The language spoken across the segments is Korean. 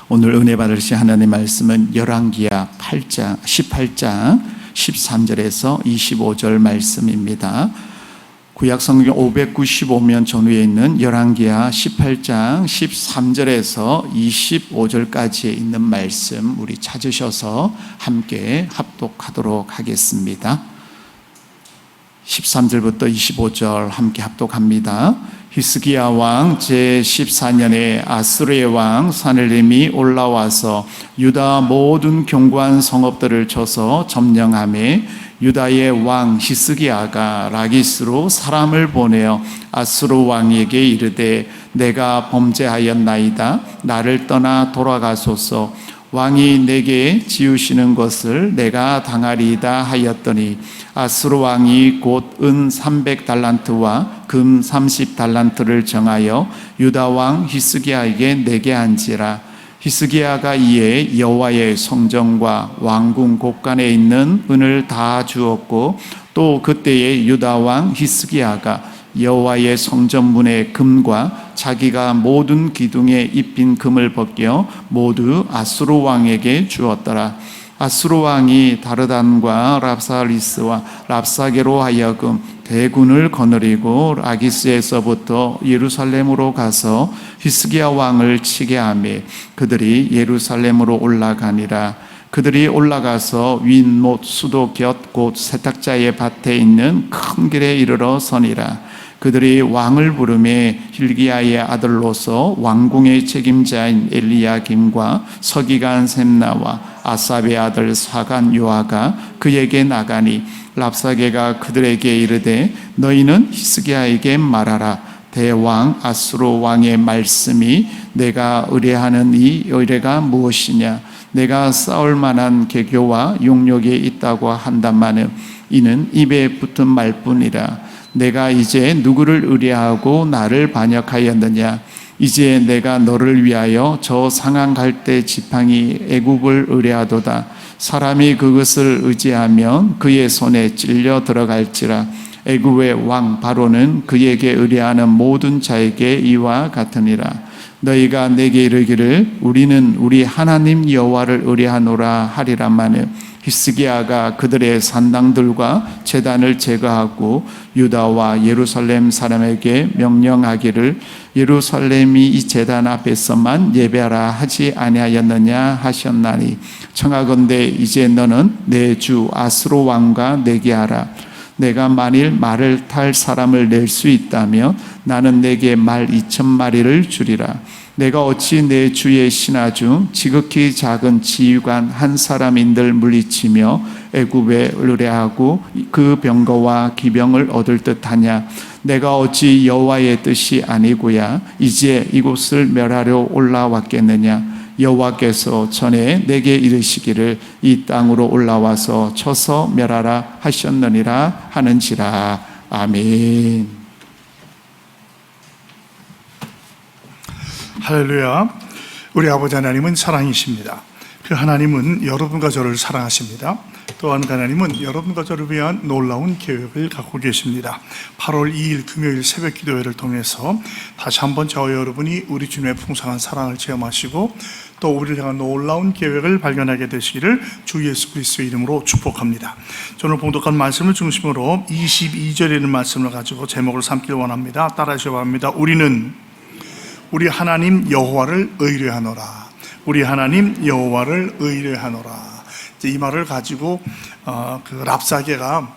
오늘 은혜 받으실 하나님의 말씀은 열왕기하 18장 13절에서 25절 말씀입니다. 구약성경 595면 전후에 있는 열왕기하 18장 13절에서 25절까지에 있는 말씀 우리 찾으셔서 함께 합독하도록 하겠습니다. 13절부터 25절 함께 합독합니다. 히스기야 왕 제14년에 아수르의 왕 사느림이 올라와서 유다 모든 견고한 성읍들을 쳐서 점령하며 유다의 왕 히스기야가 라기스로 사람을 보내어 아수르 왕에게 이르되 내가 범죄하였나이다. 나를 떠나 돌아가소서. 왕이 내게 지으시는 것을 내가 당하리이다 하였더니 아수르 왕이 곧 은 300달란트와 금 30달란트를 정하여 유다 왕 히스기야에게 내게 한지라. 히스기야가 이에 여호와의 성전과 왕궁 곳간에 있는 은을 다 주었고 또 그때에 유다 왕 히스기야가 여호와의 성전문의 금과 자기가 모든 기둥에 입힌 금을 벗겨 모두 아수르 왕에게 주었더라. 아수르 왕이 다르단과 랍사리스와 랍사게로 하여금 대군을 거느리고 라기스에서부터 예루살렘으로 가서 히스기야 왕을 치게 하며 그들이 예루살렘으로 올라가니라. 그들이 올라가서 윗못 수도 곁 곧 세탁자의 밭에 있는 큰 길에 이르러 서니라. 그들이 왕을 부르매 hil기야의 아들로서 왕궁의 책임자인 엘리야김과 서기관 셈나와 아삽의 아들 사간 요아가 그에게 나가니 랍사게가 그들에게 이르되 너희는 히스기야에게 말하라. 대왕 아수르 왕의 말씀이 내가 의뢰하는 이 의뢰가 무엇이냐. 내가 싸울 만한 계교와 용력이 있다고 한다마는 이는 입에 붙은 말뿐이라. 내가 이제 누구를 의뢰하고 나를 반역하였느냐. 이제 내가 너를 위하여 저 상한 갈대 지팡이 애굽을 의뢰하도다. 사람이 그것을 의지하면 그의 손에 찔려 들어갈지라. 애굽의 왕 바로는 그에게 의뢰하는 모든 자에게 이와 같으니라. 너희가 내게 이르기를 우리는 우리 하나님 여호와를 의뢰하노라 하리라마는 히스기야가 그들의 산당들과 제단을 제거하고 유다와 예루살렘 사람에게 명령하기를 예루살렘이 이 제단 앞에서만 예배하라 하지 아니하였느냐 하셨나니 청하건대 이제 너는 내 주 아수르 왕과 내게 하라. 내가 만일 말을 탈 사람을 낼 수 있다면 나는 내게 말 2,000마리를 주리라. 내가 어찌 내 주의 신하 중 지극히 작은 지휘관 한 사람인들 물리치며 애굽에 의뢰하고 그 병거와 기병을 얻을 듯하냐. 내가 어찌 여호와의 뜻이 아니고야 이제 이곳을 멸하려 올라왔겠느냐. 여호와께서 전에 내게 이르시기를 이 땅으로 올라와서 쳐서 멸하라 하셨느니라 하는지라. 아멘. 할렐루야. 우리 아버지 하나님은 사랑이십니다. 그 하나님은 여러분과 저를 사랑하십니다. 또한 하나님은 여러분과 저를 위한 놀라운 계획을 갖고 계십니다. 8월 2일 금요일 새벽 기도회를 통해서 다시 한번 저와 여러분이 우리 주님의 풍성한 사랑을 체험하시고 또 우리를 향한 놀라운 계획을 발견하게 되시기를 주 예수 그리스도의 이름으로 축복합니다. 오늘 봉독한 말씀을 중심으로 22절에 있는 말씀을 가지고 제목을 삼기를 원합니다. 따라하시기 바랍니다. 우리는 우리 하나님 여호와를 의뢰하노라. 우리 하나님 여호와를 의뢰하노라. 이 말을 가지고 그 랍사게가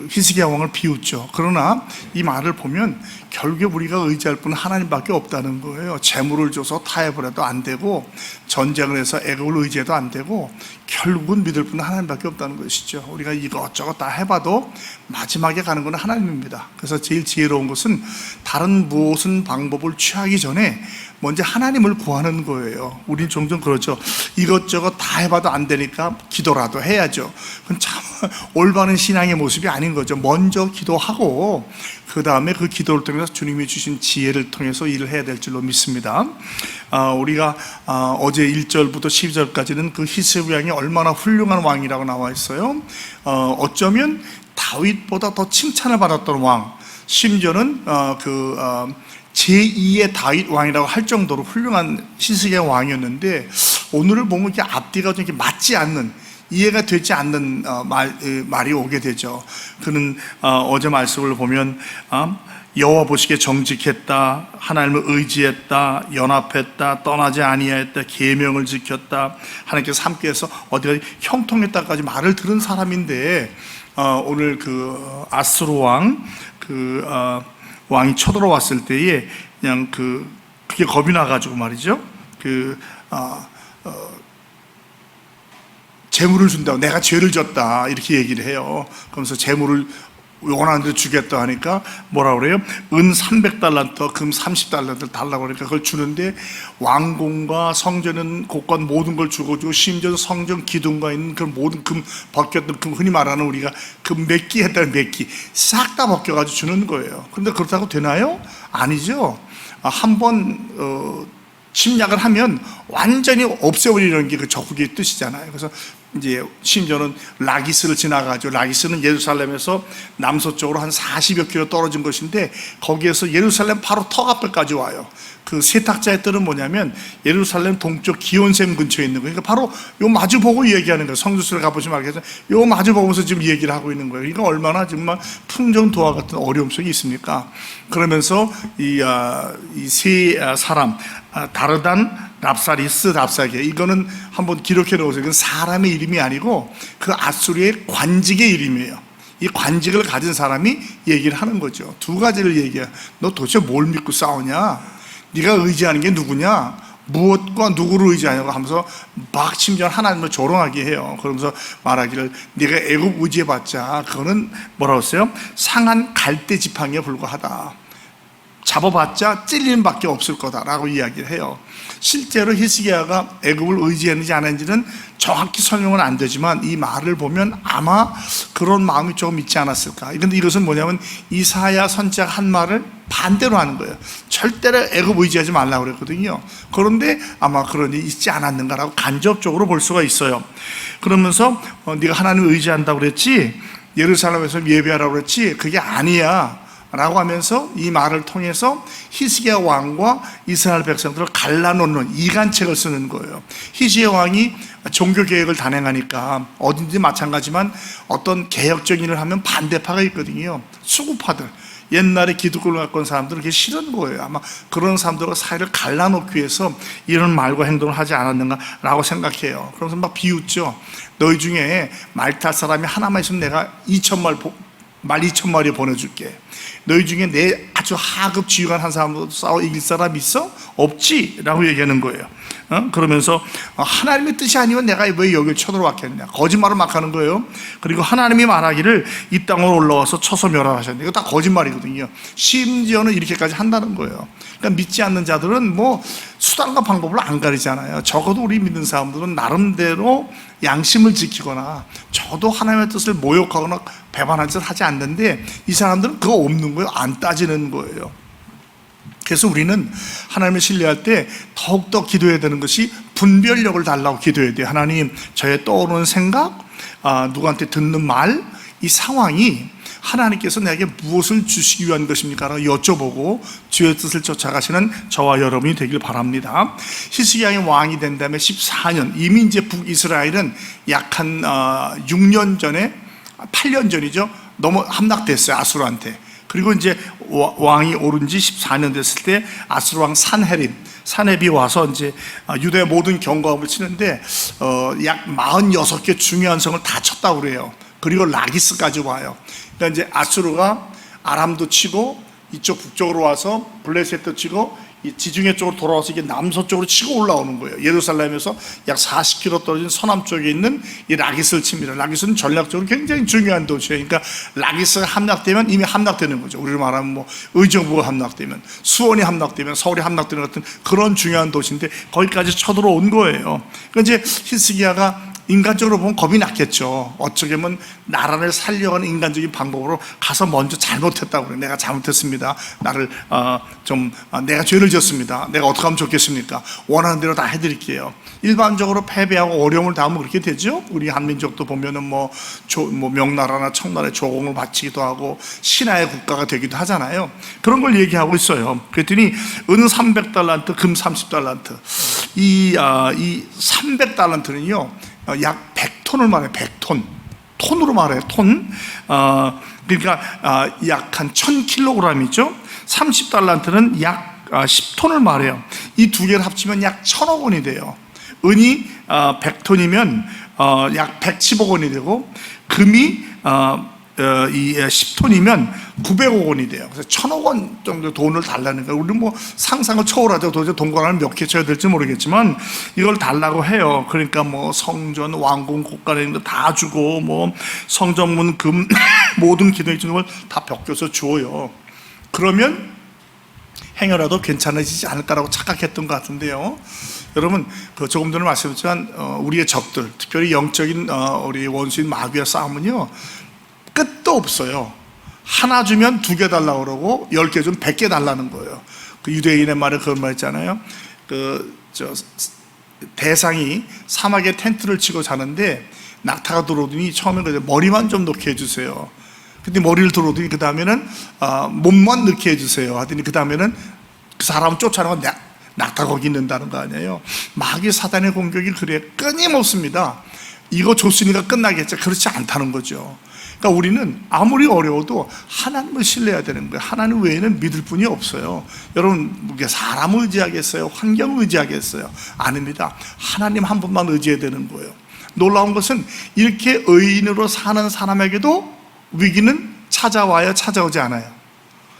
히스기야 왕을 비웃죠. 그러나 이 말을 보면 결국 우리가 의지할 분은 하나님밖에 없다는 거예요. 재물을 줘서 타협을 해도 안 되고 전쟁을 해서 애굽을 의지해도 안 되고 결국은 믿을 분은 하나님밖에 없다는 것이죠. 우리가 이것저것 다 해봐도 마지막에 가는 건 하나님입니다. 그래서 제일 지혜로운 것은 다른 무엇은 방법을 취하기 전에 먼저 하나님을 구하는 거예요. 우린 종종 그렇죠. 이것저것 다 해봐도 안 되니까 기도라도 해야죠. 그건 참 올바른 신앙의 모습이 아닌 거죠. 먼저 기도하고 그 다음에 그 기도를 통해서 주님이 주신 지혜를 통해서 일을 해야 될 줄로 믿습니다. 우리가 어제 1절부터 12절까지는 그 히스기야 왕이 얼마나 훌륭한 왕이라고 나와 있어요. 어쩌면 다윗보다 더 칭찬을 받았던 왕, 심지어는 제2의 다윗 왕이라고 할 정도로 훌륭한 히스기야 왕이었는데, 오늘을 보면 이렇게 앞뒤가 좀 이렇게 맞지 않는, 이해가 되지 않는 말이 오게 되죠. 그는 어제 말씀을 보면 여호와 보시기에 정직했다, 하나님을 의지했다, 연합했다, 떠나지 아니하였다, 계명을 지켰다, 하나님께서 함께해서 어디가 형통했다까지 말을 들은 사람인데, 오늘 그 아수르 왕 왕이 쳐들어왔을 때에 그냥 그게 겁이 나가지고 말이죠. 재물을 준다고, 내가 죄를 졌다 이렇게 얘기를 해요. 그러면서 재물을 원하는 대로 주겠다 하니까 뭐라 그래요? 은 300달란트, 금 30달란트 달라고 그러니까 그걸 주는데, 왕궁과 성전은 곳간 모든 걸 주고 심지어 성전 기둥과 있는 그 모든 금, 벗겼던 금, 흔히 말하는 우리가 금 몇 기 했다는 몇 기 싹 다 벗겨가지고 주는 거예요. 그런데 그렇다고 되나요? 아니죠. 한번 침략을 하면 완전히 없애버리는 게 그 적국의 뜻이잖아요. 그래서 이제 심지어는 라기스를 지나가죠. 라기스는 예루살렘에서 남서쪽으로 한 40여 킬로 떨어진 것인데, 거기에서 예루살렘 바로 턱 앞에까지 와요. 그 세탁자의 뜻은 뭐냐면 예루살렘 동쪽 기온샘 근처에 있는 거예요. 그러니까 바로 요 마주 보고 얘기하는 거예요. 성주수를 가보시면 알겠죠. 요 마주 보면서 지금 얘기를 하고 있는 거예요. 이거 얼마나 정말 풍정도화 같은 어려움 속에 있습니까? 그러면서 이 세 사람, 다르단, 랍사리스, 랍사게, 이거는 한번 기록해 놓으세요. 이건 사람의 이름이 아니고 그 아수르의 관직의 이름이에요. 이 관직을 가진 사람이 얘기를 하는 거죠. 두 가지를 얘기해요. 너 도대체 뭘 믿고 싸우냐? 네가 의지하는 게 누구냐? 무엇과 누구를 의지하냐고 하면서 막 심지어 하나님을 조롱하게 해요. 그러면서 말하기를, 네가 애굽 의지해봤자 그거는 뭐라고 했어요? 상한 갈대 지팡이에 불과하다. 잡아봤자 찔리는 밖에 없을 거다라고 이야기를 해요. 실제로 히스기야가 애굽을 의지했는지 안 했는지는 정확히 설명은 안 되지만, 이 말을 보면 아마 그런 마음이 조금 있지 않았을까. 그런데 이것은 뭐냐면 이사야 선지자가 한 말을 반대로 하는 거예요. 절대로 애굽 의지하지 말라고 그랬거든요. 그런데 아마 그런 일이 있지 않았는가라고 간접적으로 볼 수가 있어요. 그러면서 네가 하나님을 의지한다고 그랬지, 예루살렘에서 예배하라고 그랬지, 그게 아니야 라고 하면서 이 말을 통해서 히스기야 왕과 이스라엘 백성들을 갈라놓는 이간책을 쓰는 거예요. 히스기야 왕이 종교개혁을 단행하니까 어딘지 마찬가지지만 어떤 개혁적인 일을 하면 반대파가 있거든요. 수구파들, 옛날에 기득권을 갖고 온 사람들은 그게 싫은 거예요. 아마 그런 사람들과 사이를 갈라놓기 위해서 이런 말과 행동을 하지 않았는가라고 생각해요. 그러면서 막 비웃죠. 너희 중에 말 탈 사람이 하나만 있으면 내가 2,000마리 2,000마리 보내줄게. 너희 중에 내 아주 하급 지휘관 한 사람도 싸워 이길 사람 있어? 없지? 라고 얘기하는 거예요. 그러면서 하나님의 뜻이 아니면 내가 왜 여기를 쳐들어왔겠냐, 거짓말을 막 하는 거예요. 그리고 하나님이 말하기를 이 땅으로 올라와서 쳐서 멸하셨는데, 이거 다 거짓말이거든요. 심지어는 이렇게까지 한다는 거예요. 그러니까 믿지 않는 자들은 뭐 수단과 방법을 안 가리잖아요. 적어도 우리 믿는 사람들은 나름대로 양심을 지키거나 저도 하나님의 뜻을 모욕하거나 배반한 짓을 하지 않는데, 이 사람들은 그거 없는 거예요. 안 따지는 거예요. 그래서 우리는 하나님을 신뢰할 때 더욱더 기도해야 되는 것이 분별력을 달라고 기도해야 돼요. 하나님, 저의 떠오르는 생각, 누구한테 듣는 말, 이 상황이 하나님께서 내게 무엇을 주시기 위한 것입니까? 라고 여쭤보고 주의 뜻을 쫓아가시는 저와 여러분이 되길 바랍니다. 히스기야의 왕이 된 다음에 14년, 이미 이제 북이스라엘은 약 한 6년 전에, 8년 전이죠, 너무 함락됐어요, 아수르한테. 그리고 이제 왕이 오른 지 14년 됐을 때 아수르 왕 산헤립이 와서 이제 유대의 모든 경과업을 치는데 약 46개 중요한 성을 다 쳤다고 그래요. 그리고 라기스까지 와요. 그러니까 이제 아수르가 아람도 치고 이쪽 북쪽으로 와서 블레셋도 치고 이 지중해 쪽으로 돌아와서 이게 남서쪽으로 치고 올라오는 거예요. 예루살렘에서 약 40km 떨어진 서남쪽에 있는 이 라기스를 칩니다. 라기스는 전략적으로 굉장히 중요한 도시예요. 그러니까 라기스가 함락되면 이미 함락되는 거죠. 우리로 말하면 뭐 의정부가 함락되면, 수원이 함락되면 서울이 함락되는 같은 그런 중요한 도시인데 거기까지 쳐들어온 거예요. 그러니까 이제 히스기야가 인간적으로 보면 겁이 났겠죠. 어떻게 보면 나라를 살려가는 인간적인 방법으로 가서 먼저 잘못했다고 그래. 내가 잘못했습니다. 내가 죄를 지었습니다. 내가 어떻게 하면 좋겠습니까? 원하는 대로 다 해드릴게요. 일반적으로 패배하고 어려움을 당하면 그렇게 되죠. 우리 한민족도 보면은 명나라나 청나라에 조공을 바치기도 하고 신하의 국가가 되기도 하잖아요. 그런 걸 얘기하고 있어요. 그랬더니 은 300달란트, 금 30달란트. 이 300달란트는요, 약 100톤을 말해요. 100톤. 톤으로 말해요. 톤. 그러니까 약 한 1000kg이죠. 30달란트는 약 10톤을 말해요. 이 두 개를 합치면 약 1000억 원이 돼요. 은이 100톤이면 약 110억 원이 되고, 금이 이 10톤이면 900억 원이 돼요. 그래서 1000억 원 정도 돈을 달라는 거예요. 우리는 상상을 초월하죠. 도대체 돈 권한을 몇 개 쳐야 될지 모르겠지만 이걸 달라고 해요. 그러니까 성전, 왕궁, 국가라는 거 다 주고, 성전문, 금, 모든 기도에 주는 걸 다 벗겨서 주어요. 그러면 행여라도 괜찮아지지 않을까라고 착각했던 것 같은데요. 여러분, 조금 전에 말씀드렸지만 우리의 적들, 특별히 영적인 우리 원수인 마귀와 싸움은요, 끝도 없어요. 하나 주면 2개 달라고 그러고 10개 주면 100개 달라는 거예요. 그 유대인의 말에 그런 말 있잖아요. 대상이 사막에 텐트를 치고 자는데 낙타가 들어오더니 처음에 머리만 좀 넣게 해주세요. 근데 머리를 들어오더니 그 다음에는 몸만 넣게 해주세요 하더니 그 다음에는 그 사람을 쫓아내고 낙타 거기 있는다는 거 아니에요. 마귀 사단의 공격이 그래 끊임없습니다. 이거 줬으니까 끝나겠죠. 그렇지 않다는 거죠. 그러니까 우리는 아무리 어려워도 하나님을 신뢰해야 되는 거예요. 하나님 외에는 믿을 분이 없어요. 여러분, 사람을 의지하겠어요? 환경을 의지하겠어요? 아닙니다. 하나님 한 분만 의지해야 되는 거예요. 놀라운 것은 이렇게 의인으로 사는 사람에게도 위기는 찾아와요? 찾아오지 않아요?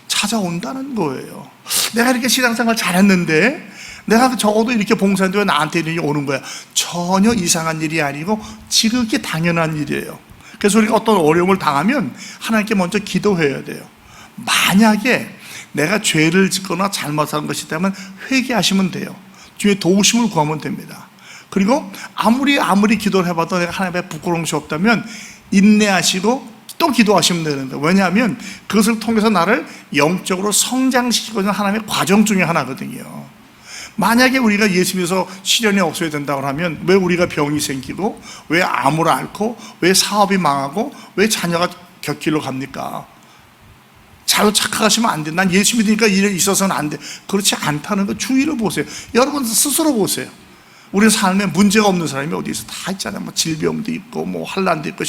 찾아온다는 거예요. 내가 이렇게 신앙생활 잘했는데, 내가 적어도 이렇게 봉사했는데 왜 나한테 일이 오는 거야? 전혀 이상한 일이 아니고 지극히 당연한 일이에요. 그래서 우리가 어떤 어려움을 당하면 하나님께 먼저 기도해야 돼요. 만약에 내가 죄를 짓거나 잘못한 것이 있다면 회개하시면 돼요. 주의 도우심을 구하면 됩니다. 그리고 아무리 기도를 해봐도 내가 하나님 앞에 부끄러운 것이 없다면 인내하시고 또 기도하시면 되는 거예요. 왜냐하면 그것을 통해서 나를 영적으로 성장시키고자 하는 하나님의 과정 중에 하나거든요. 만약에 우리가 예수 믿어서 시련이 없어야 된다고 하면 왜 우리가 병이 생기고, 왜 암을 앓고, 왜 사업이 망하고, 왜 자녀가 곁길로 갑니까? 잘못 착각하시면 안 돼. 난 예수 믿으니까 일이 있어서는 안 돼. 그렇지 않다는 거 주의를 보세요. 여러분 스스로 보세요. 우리 삶에 문제가 없는 사람이 어디 있어? 다 있잖아요. 질병도 있고, 환난도 있고,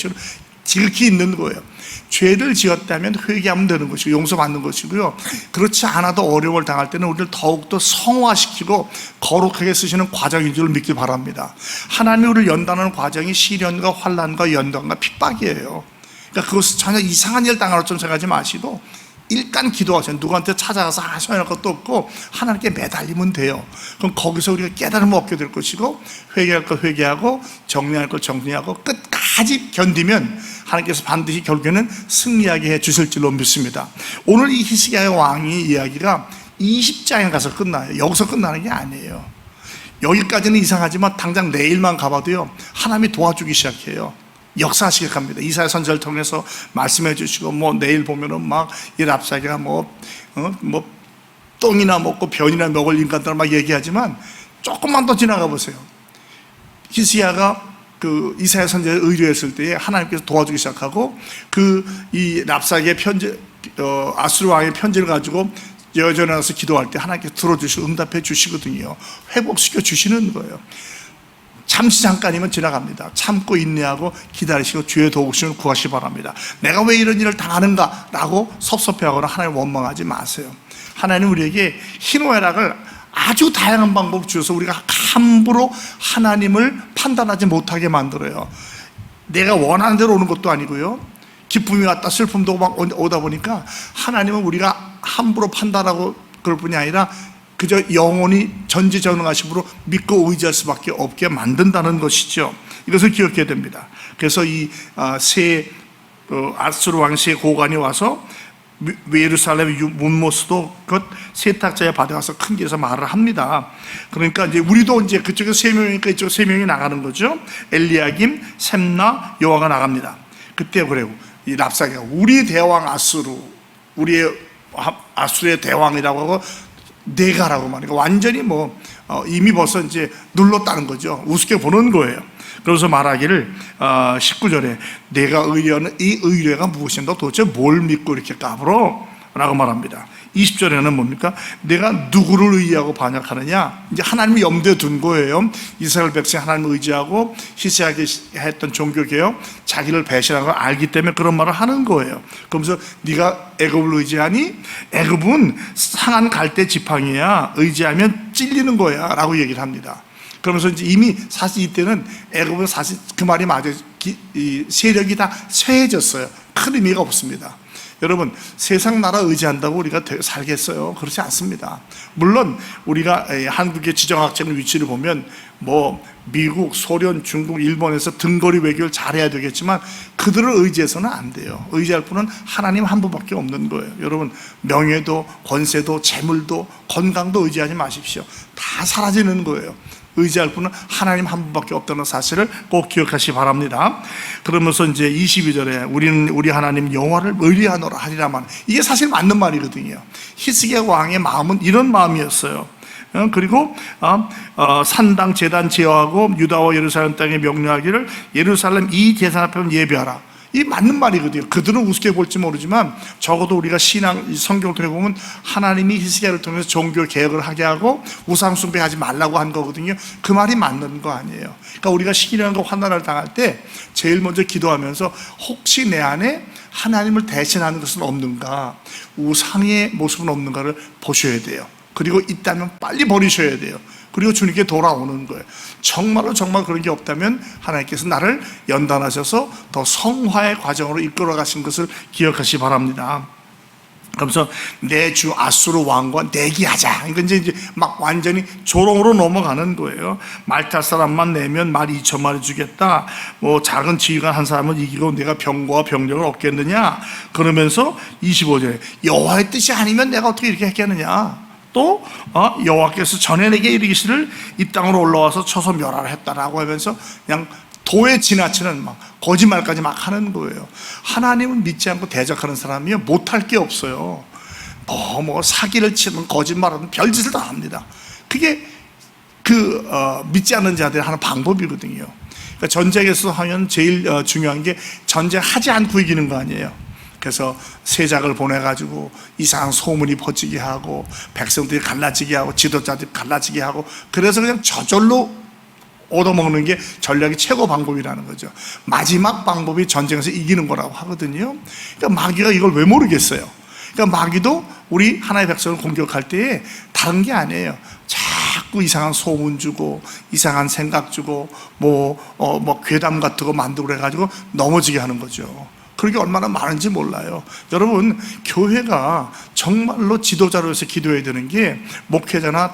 지극히 있는 거예요. 죄를 지었다면 회개하면 되는 것이고 용서받는 것이고요. 그렇지 않아도 어려움을 당할 때는 우리를 더욱더 성화시키고 거룩하게 쓰시는 과정인 줄 믿기 바랍니다. 하나님이 우리를 연단하는 과정이 시련과 환난과 연단과 핍박이에요. 그러니까 그것을 전혀 이상한 일 당할 좀 생각하지 마시고 일단 기도하세요. 누구한테 찾아가서 하셔야 할 것도 없고 하나님께 매달리면 돼요. 그럼 거기서 우리가 깨달음을 얻게 될 것이고, 회개할 거 회개하고 정리할 거 정리하고 끝까지 견디면 하나님께서 반드시 결국에는 승리하게 해 주실 줄로 믿습니다. 오늘 이 히스기야 왕의 이야기가 20장에 가서 끝나요. 여기서 끝나는 게 아니에요. 여기까지는 이상하지만 당장 내일만 가봐도요, 하나님이 도와주기 시작해요. 역사하시게 갑니다. 이사야 선지자를 통해서 말씀해 주시고, 내일 보면은 이 랍사기가 똥이나 먹고 변이나 먹을 인간들 얘기하지만 조금만 더 지나가 보세요. 히스기야가 이사야 선지자를 의뢰했을 때에 하나님께서 도와주기 시작하고, 이 랍사기의 아수르 왕의 편지를 가지고 여전히 와서 기도할 때 하나님께서 들어주시고 응답해 주시거든요. 회복시켜 주시는 거예요. 잠시 잠깐이면 지나갑니다. 참고 인내하고 기다리시고 주의 도우심을 구하시기 바랍니다. 내가 왜 이런 일을 당하는가 라고 섭섭해하거나 하나님 원망하지 마세요. 하나님 우리에게 희노애락을 아주 다양한 방법을 주셔서 우리가 함부로 하나님을 판단하지 못하게 만들어요. 내가 원하는 대로 오는 것도 아니고요, 기쁨이 왔다 슬픔도 오다 보니까 하나님은 우리가 함부로 판단하고 그럴 뿐이 아니라 그저 영원히 전지전능하심으로 믿고 의지할 수밖에 없게 만든다는 것이죠. 이것을 기억해야 됩니다. 그래서 이 아수르 왕 세 고관이 와서 예루살렘 문모스도 그 세탁자의 바다에 가서 큰 길에서 말을 합니다. 그러니까 이제 우리도 이제 그쪽에 세 명이니까 이쪽 세 명이 나가는 거죠. 엘리야김, 셈나, 여호와가 나갑니다. 그때 그래요. 이 랍사게가 우리 대왕 아수르, 우리의 아수르의 대왕이라고 하고 내가라고 말이니까 완전히 이미 벌써 이제 눌렀다는 거죠. 우습게 보는 거예요. 그래서 말하기를 19절에 내가 의뢰하는 이 의뢰가 무엇인가 도대체 뭘 믿고 이렇게 까불어? 라고 말합니다. 20절에는 뭡니까? 내가 누구를 의지하고 반역하느냐? 이제 하나님을 염두에 둔 거예요. 이스라엘 백성 하나님을 의지하고 희생하게 했던 종교개혁, 자기를 배신한 걸 알기 때문에 그런 말을 하는 거예요. 그러면서 네가 애굽을 의지하니? 애굽은 상한 갈대 지팡이야. 의지하면 찔리는 거야. 라고 얘기를 합니다. 그러면서 이제 이미 사실 이때는 애굽은 사실 그 말이 맞아요. 세력이 다 쇠해졌어요. 큰 의미가 없습니다. 여러분, 세상 나라 의지한다고 우리가 살겠어요? 그렇지 않습니다. 물론 우리가 한국의 지정학적인 위치를 보면 미국, 소련, 중국, 일본에서 등거리 외교를 잘해야 되겠지만 그들을 의지해서는 안 돼요. 의지할 분은 하나님 한 분밖에 없는 거예요. 여러분, 명예도 권세도 재물도 건강도 의지하지 마십시오. 다 사라지는 거예요. 의지할 분은 하나님 한 분밖에 없다는 사실을 꼭 기억하시기 바랍니다. 그러면서 이제 22절에 우리는 우리 하나님 여호와를 의리하노라 하리라만, 이게 사실 맞는 말이거든요. 히스기야 왕의 마음은 이런 마음이었어요. 그리고 산당 제단 제어하고 유다와 예루살렘 땅에 명령하기를 예루살렘 이 제단 앞에 예배하라. 이 맞는 말이거든요. 그들은 우습게 볼지 모르지만 적어도 우리가 성경을 통해 보면 하나님이 히스기야를 통해서 종교 개혁을 하게 하고 우상 숭배하지 말라고 한 거거든요. 그 말이 맞는 거 아니에요. 그러니까 우리가 시기령과 환난을 당할 때 제일 먼저 기도하면서 혹시 내 안에 하나님을 대신하는 것은 없는가, 우상의 모습은 없는가를 보셔야 돼요. 그리고 있다면 빨리 버리셔야 돼요. 그리고 주님께 돌아오는 거예요. 정말 그런 게 없다면 하나님께서 나를 연단하셔서 더 성화의 과정으로 이끌어 가신 것을 기억하시기 바랍니다. 그러면서 내 주 아수르 왕과 내기하자. 이건 이제 막 완전히 조롱으로 넘어가는 거예요. 말 탈 사람만 내면 말 2,000마리 주겠다. 작은 지휘관 한 사람은 이기고 내가 병거와 병력을 얻겠느냐. 그러면서 25절에 여호와의 뜻이 아니면 내가 어떻게 이렇게 했겠느냐. 또 여호와께서 전에 내게 이르기를 이 땅으로 올라와서 쳐서 멸하라 했다라고 하면서 그냥 도에 지나치는 거짓말까지 막 하는 거예요. 하나님을 믿지 않고 대적하는 사람이 못할 게 없어요. 사기를 치는 거짓말하는 별짓을 다 합니다. 그게 믿지 않는 자들이 하는 방법이거든요. 그러니까 전쟁에서 하면 제일 중요한 게 전쟁하지 않고 이기는 거 아니에요. 그래서 세작을 보내가지고 이상한 소문이 퍼지게 하고 백성들이 갈라지게 하고 지도자들이 갈라지게 하고, 그래서 그냥 저절로 얻어먹는 게 전략의 최고 방법이라는 거죠. 마지막 방법이 전쟁에서 이기는 거라고 하거든요. 그러니까 마귀가 이걸 왜 모르겠어요. 그러니까 마귀도 우리 하나의 백성을 공격할 때에 다른 게 아니에요. 자꾸 이상한 소문 주고 이상한 생각 주고 괴담 같은 거 만들고 그래가지고 넘어지게 하는 거죠. 그렇게 얼마나 많은지 몰라요. 여러분, 교회가 정말로 지도자로서 기도해야 되는 게, 목회자나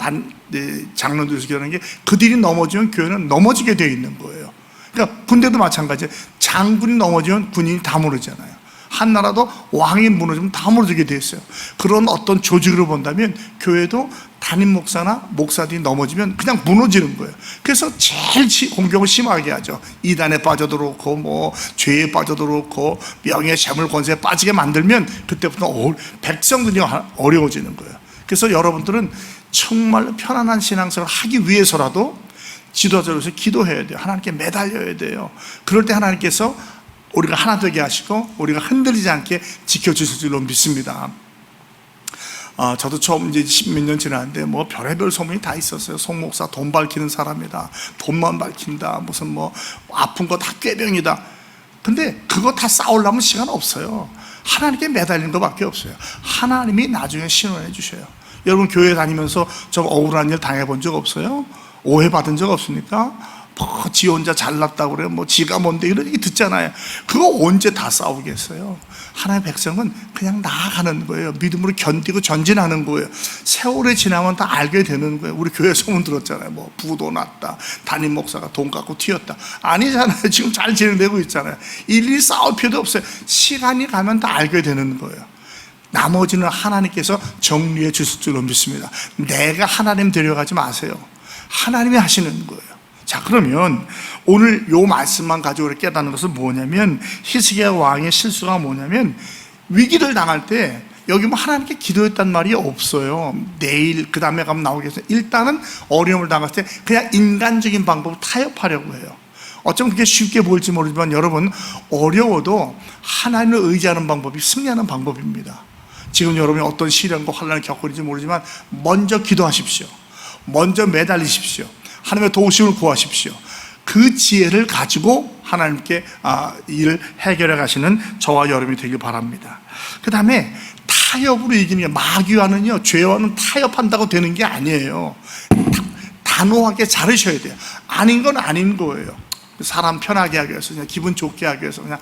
장로들에서 기도하는 게, 그들이 넘어지면 교회는 넘어지게 되어 있는 거예요. 그러니까 군대도 마찬가지예요. 장군이 넘어지면 군인이 다 무너지잖아요. 한 나라도 왕이 무너지면 다 무너지게 되어 있어요. 그런 어떤 조직으로 본다면 교회도 담임 목사나 목사들이 넘어지면 그냥 무너지는 거예요. 그래서 제일 공격을 심하게 하죠. 이단에 빠져들었고 죄에 빠져들었고 명예 재물 권세에 빠지게 만들면 그때부터 백성들이 어려워지는 거예요. 그래서 여러분들은 정말 편안한 신앙생활을 하기 위해서라도 지도자로서 기도해야 돼요. 하나님께 매달려야 돼요. 그럴 때 하나님께서 우리가 하나 되게 하시고 우리가 흔들리지 않게 지켜주실 줄로 믿습니다. 저도 처음 이제 10몇 년 지났는데 별의별 소문이 다 있었어요. 송 목사 돈 밝히는 사람이다, 돈만 밝힌다, 무슨 아픈 거 다 꾀병이다. 근데 그거 다 싸우려면 시간 없어요. 하나님께 매달리는 것밖에 없어요. 하나님이 나중에 신원해 주셔요. 여러분, 교회 다니면서 좀 억울한 일 당해본 적 없어요? 오해받은 적 없습니까? 지 혼자 잘났다고 그래요. 지가 뭔데 이런 얘기 듣잖아요. 그거 언제 다 싸우겠어요? 하나님의 백성은 그냥 나아가는 거예요. 믿음으로 견디고 전진하는 거예요. 세월이 지나면 다 알게 되는 거예요. 우리 교회 소문 들었잖아요. 부도 났다, 담임 목사가 돈 갖고 튀었다. 아니잖아요. 지금 잘 진행되고 있잖아요. 일일이 싸울 필요도 없어요. 시간이 가면 다 알게 되는 거예요. 나머지는 하나님께서 정리해 주실 줄로 믿습니다. 내가 하나님 데려가지 마세요. 하나님이 하시는 거예요. 자, 그러면 오늘 요 말씀만 가지고 우리 깨닫는 것은 뭐냐면, 히스기야 왕의 실수가 뭐냐면, 위기를 당할 때 여기 뭐 하나님께 기도했단 말이 없어요. 내일 그 다음에 가면 나오겠어요. 일단은 어려움을 당했을 때 그냥 인간적인 방법을 타협하려고 해요. 어쩌면 그게 쉽게 보일지 모르지만 여러분, 어려워도 하나님을 의지하는 방법이 승리하는 방법입니다. 지금 여러분이 어떤 시련과 환난을 겪고 있는지 모르지만 먼저 기도하십시오. 먼저 매달리십시오. 하나님의 도우심을 구하십시오. 그 지혜를 가지고 하나님께 일을 해결해 가시는 저와 여러분이 되길 바랍니다. 그 다음에 타협으로 이기는 게, 마귀와는요, 죄와는 타협한다고 되는 게 아니에요. 단호하게 자르셔야 돼요. 아닌 건 아닌 거예요. 사람 편하게 하기 위해서, 그냥 기분 좋게 하기 위해서 그냥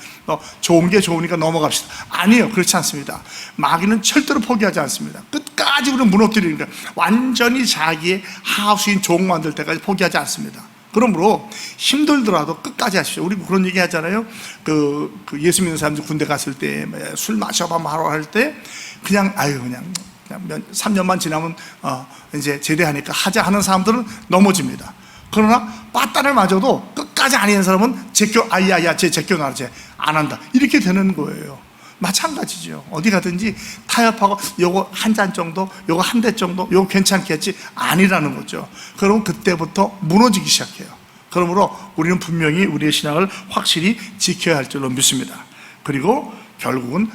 좋은 게 좋으니까 넘어갑시다. 아니에요. 그렇지 않습니다. 마귀는 절대로 포기하지 않습니다. 끝까지 우리를 무너뜨리니까, 완전히 자기의 하수인 종 만들 때까지 포기하지 않습니다. 그러므로 힘들더라도 끝까지 하십시오. 우리 그런 얘기 하잖아요. 그 예수 믿는 사람들 군대 갔을 때 술 마셔봐 말아 할 때 그냥 3년만 지나면 이제 제대하니까 하자 하는 사람들은 넘어집니다. 그러나 빠따를 맞아도 끝까지 아닌 사람은 제껴놔라, 쟤 안 한다, 이렇게 되는 거예요. 마찬가지죠. 어디 가든지 타협하고 요거 한 잔 정도, 요거 한 대 정도, 요거 괜찮겠지, 아니라는 거죠. 그러면 그때부터 무너지기 시작해요. 그러므로 우리는 분명히 우리의 신앙을 확실히 지켜야 할 줄로 믿습니다. 그리고 결국은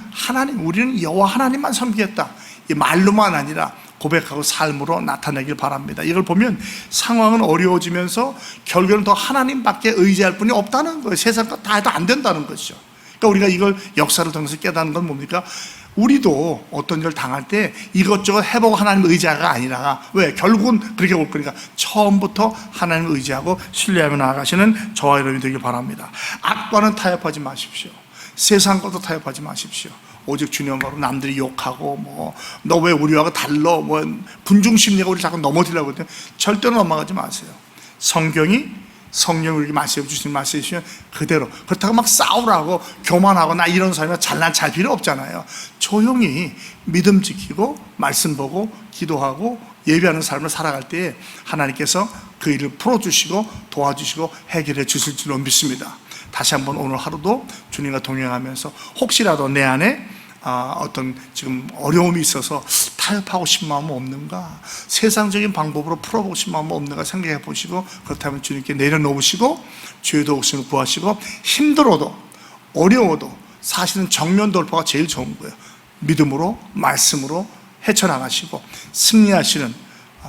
우리는 여호와 하나님만 섬기겠다, 이 말로만 아니라 고백하고 삶으로 나타내길 바랍니다. 이걸 보면 상황은 어려워지면서 결국에는 더 하나님밖에 의지할 분이 없다는 거예요. 세상 것 다 해도 안 된다는 것이죠. 그러니까 우리가 이걸 역사를 통해서 깨닫는 건 뭡니까? 우리도 어떤 일을 당할 때 이것저것 해보고 하나님 의지가 아니라, 왜? 결국은 그렇게 올 거니까 처음부터 하나님 의지하고 신뢰하며 나아가시는 저와 여러분이 되길 바랍니다. 악과는 타협하지 마십시오. 세상과도 타협하지 마십시오. 오직 주님과로 남들이 욕하고 너 왜 우리하고 달라, 분중심리가 우리 자꾸 넘어지려고 하거든요. 절대로 넘어가지 마세요. 성경이 우리에게 말씀해 주신 말씀해 주시면 그대로, 그렇다고 막 싸우라고 교만하고 나 이런 사람이 잘난 잘 필요 없잖아요. 조용히 믿음 지키고 말씀 보고 기도하고 예배하는 삶을 살아갈 때 하나님께서 그 일을 풀어주시고 도와주시고 해결해 주실 줄로 믿습니다. 다시 한번 오늘 하루도 주님과 동행하면서 혹시라도 내 안에 어떤 지금 어려움이 있어서 타협하고 싶은 마음은 없는가, 세상적인 방법으로 풀어보고 싶은 마음은 없는가 생각해 보시고, 그렇다면 주님께 내려놓으시고 주의 도우심을 구하시고, 힘들어도 어려워도 사실은 정면 돌파가 제일 좋은 거예요. 믿음으로 말씀으로 헤쳐나가시고 승리하시는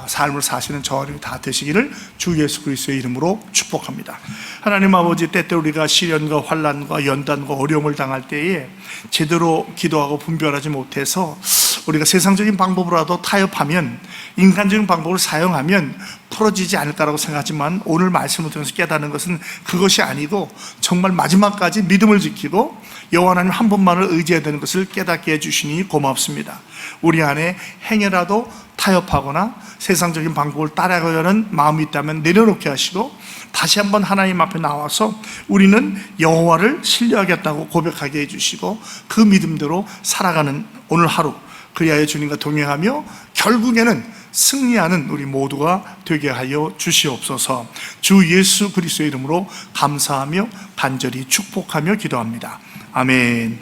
삶을 사시는 저와 여러분이 다 되시기를 주 예수 그리스도의 이름으로 축복합니다. 하나님 아버지, 때때로 우리가 시련과 환난과 연단과 어려움을 당할 때에 제대로 기도하고 분별하지 못해서 우리가 세상적인 방법으로라도 타협하면, 인간적인 방법을 사용하면 풀어지지 않을까라고 생각하지만, 오늘 말씀을 통해서 깨닫는 것은 그것이 아니고 정말 마지막까지 믿음을 지키고 여호와 하나님 한 분만을 의지해야 되는 것을 깨닫게 해주시니 고맙습니다. 우리 안에 행여라도 타협하거나 세상적인 방법을 따라가려는 마음이 있다면 내려놓게 하시고, 다시 한번 하나님 앞에 나와서 우리는 여호와를 신뢰하겠다고 고백하게 해주시고, 그 믿음대로 살아가는 오늘 하루, 그리하여 주님과 동행하며 결국에는 승리하는 우리 모두가 되게 하여 주시옵소서. 주 예수 그리스도의 이름으로 감사하며 간절히 축복하며 기도합니다. 아멘.